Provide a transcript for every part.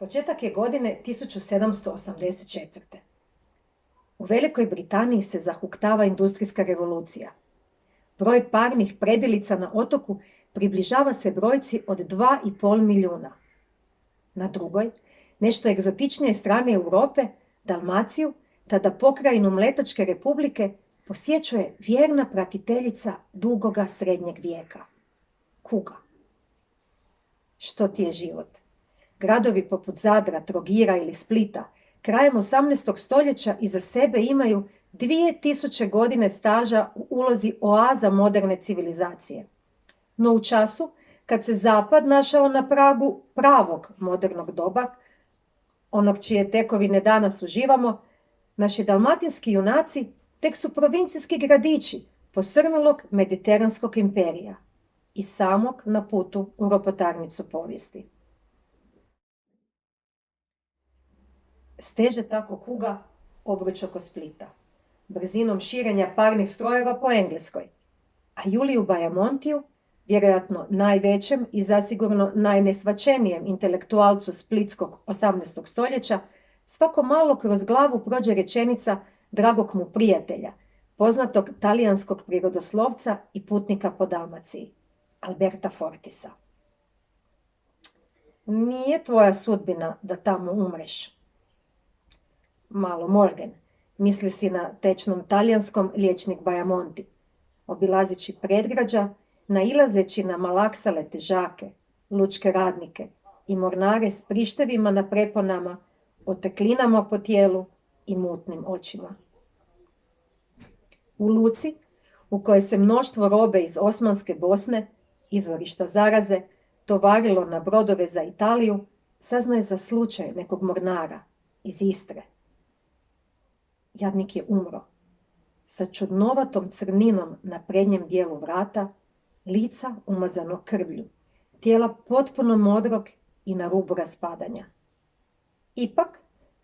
Početak je godine 1784. U Velikoj Britaniji se zahuktava industrijska revolucija. Broj parnih predilica na otoku približava se brojci od 2,5 milijuna. Na drugoj, nešto egzotičnije strane Europe, Dalmaciju, tada pokrajinu Mletačke republike, posjećuje vjerna pratiteljica dugoga srednjeg vijeka. Kuga. Što ti je život? Gradovi poput Zadra, Trogira ili Splita krajem 18. stoljeća iza sebe imaju 2000 godine staža u ulozi oaza moderne civilizacije. No u času kad se Zapad našao na pragu pravog modernog doba, onog čije tekovine danas uživamo, naši dalmatinski junaci tek su provincijski gradići posrnulog mediteranskog imperija i samog na putu u ropotarnicu povijesti. Steže tako kuga obruč oko Splita, brzinom širenja parnih strojeva po Engleskoj, a Juliju Bajamontiju, vjerojatno najvećem i zasigurno najnesvačenijem intelektualcu splitskog 18. stoljeća, svako malo kroz glavu prođe rečenica dragog mu prijatelja, poznatog talijanskog prirodoslovca i putnika po Dalmaciji, Alberta Fortisa. Nije tvoja sudbina da tamo umreš. Malo Morgan, misli si na tečnom talijanskom liječnik Bajamonti, obilazeći predgrađa, nailazeći na malaksale težake, lučke radnike i mornare s prištevima na preponama, oteklinama po tijelu i mutnim očima. U luci, u kojoj se mnoštvo robe iz Osmanske Bosne, izvorišta zaraze, tovarilo na brodove za Italiju, saznaje za slučaj nekog mornara iz Istre. Jadnik je umro, sa čudnovatom crninom na prednjem dijelu vrata, lica umazano krvlju, tijela potpuno modrog i na rubu raspadanja. Ipak,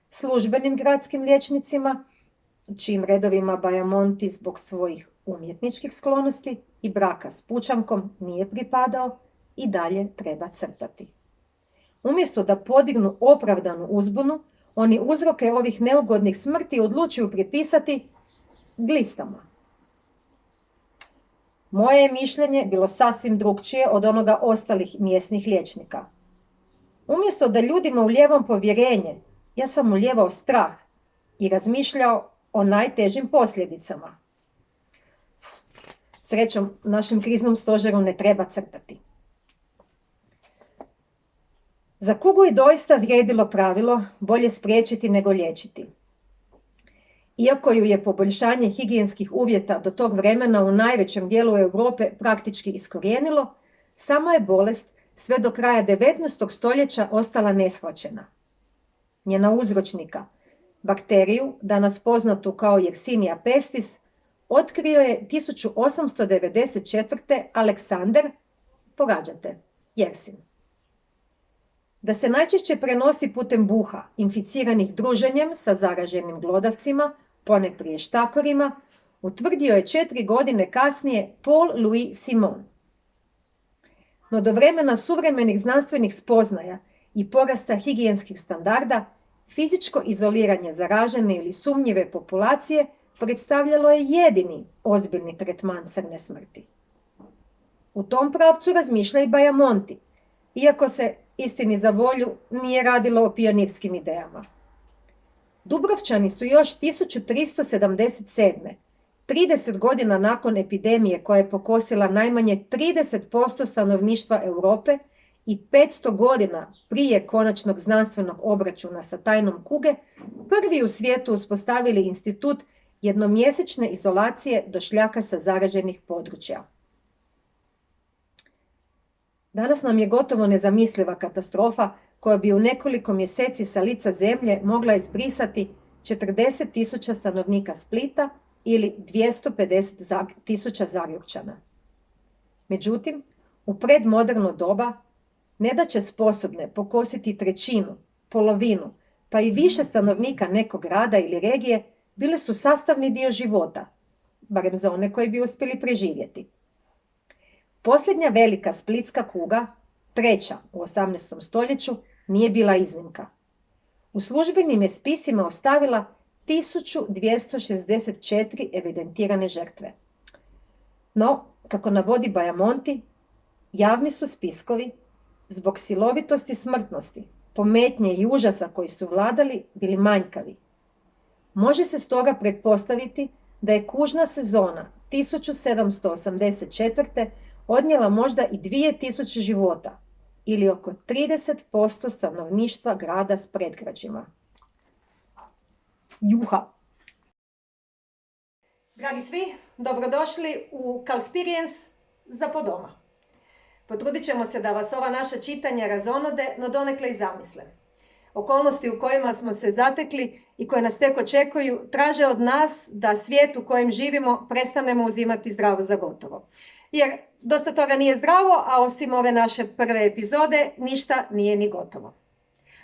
službenim gradskim liječnicima, čijim redovima Bajamonti zbog svojih umjetničkih sklonosti i braka s pučankom nije pripadao, i dalje treba crtati. Umjesto da podignu opravdanu uzbunu, oni uzroke ovih neugodnih smrti odlučuju pripisati glistama. Moje je mišljenje bilo sasvim drukčije od onoga ostalih mjesnih liječnika. Umjesto da ljudima ulijevam povjerenje, ja sam ulijevao strah i razmišljao o najtežim posljedicama. Srećom, našem kriznom stožeru ne treba crtati. Za kugu je doista vrijedilo pravilo bolje spriječiti nego liječiti. Iako ju je poboljšanje higijenskih uvjeta do tog vremena u najvećem dijelu Europe praktički iskorijenilo, sama je bolest sve do kraja 19. stoljeća ostala neshvaćena. Njena uzročnika, bakteriju, danas poznatu kao Yersinia pestis, otkrio je 1894. Aleksander, pogađate, Yersin. Da se najčešće prenosi putem buha, inficiranih druženjem sa zaraženim glodavcima, ponajprije štakorima, utvrdio je 4 godine kasnije Paul Louis Simon. No do vremena suvremenih znanstvenih spoznaja i porasta higijenskih standarda, fizičko izoliranje zaražene ili sumnjive populacije predstavljalo je jedini ozbiljni tretman crne smrti. U tom pravcu razmišlja i Bajamonti, iako se, istini za volju, nije radilo o pionirskim idejama. Dubrovčani su još 1377. 30 godina nakon epidemije koja je pokosila najmanje 30% stanovništva Europe i 500 godina prije konačnog znanstvenog obračuna sa tajnom kuge, prvi u svijetu uspostavili institut jednomjesečne izolacije došljaka sa zaraženih područja. Danas nam je gotovo nezamisliva katastrofa koja bi u nekoliko mjeseci sa lica zemlje mogla izbrisati 40.000 stanovnika Splita ili 250.000 Zagrepčana. Međutim, u predmoderno doba nedaće sposobne pokositi trećinu, polovinu, pa i više stanovnika nekog grada ili regije bile su sastavni dio života, barem za one koji bi uspjeli preživjeti. Posljednja velika splitska kuga, treća u 18. stoljeću, nije bila iznimka. U službenim je spisima ostavila 1264 evidentirane žrtve. No, kako navodi Bajamonti, javni su spiskovi zbog silovitosti smrtnosti, pometnje i užasa koji su vladali bili manjkavi. Može se stoga pretpostaviti da je kužna sezona 1784. odnijela možda i 2000 života ili oko 30% stanovništva grada s predgrađima. Juha. Dragi svi, dobrodošli u Kalspiriens za po doma. Potrudit ćemo se da vas ova naša čitanja razonode, no donekle i zamisle. Okolnosti u kojima smo se zatekli i koje nas tek očekuju traže od nas da svijet u kojem živimo prestanemo uzimati zdravo za gotovo. Jer dosta toga nije zdravo, a osim ove naše prve epizode ništa nije ni gotovo.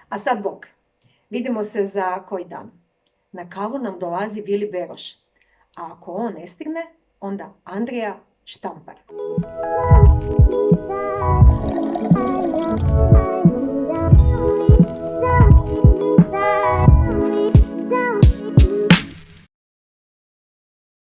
A sad bok, vidimo se za koji dan. Na kavu nam dolazi Vili Beroš, a ako on ne stigne, onda Andrija Štampar.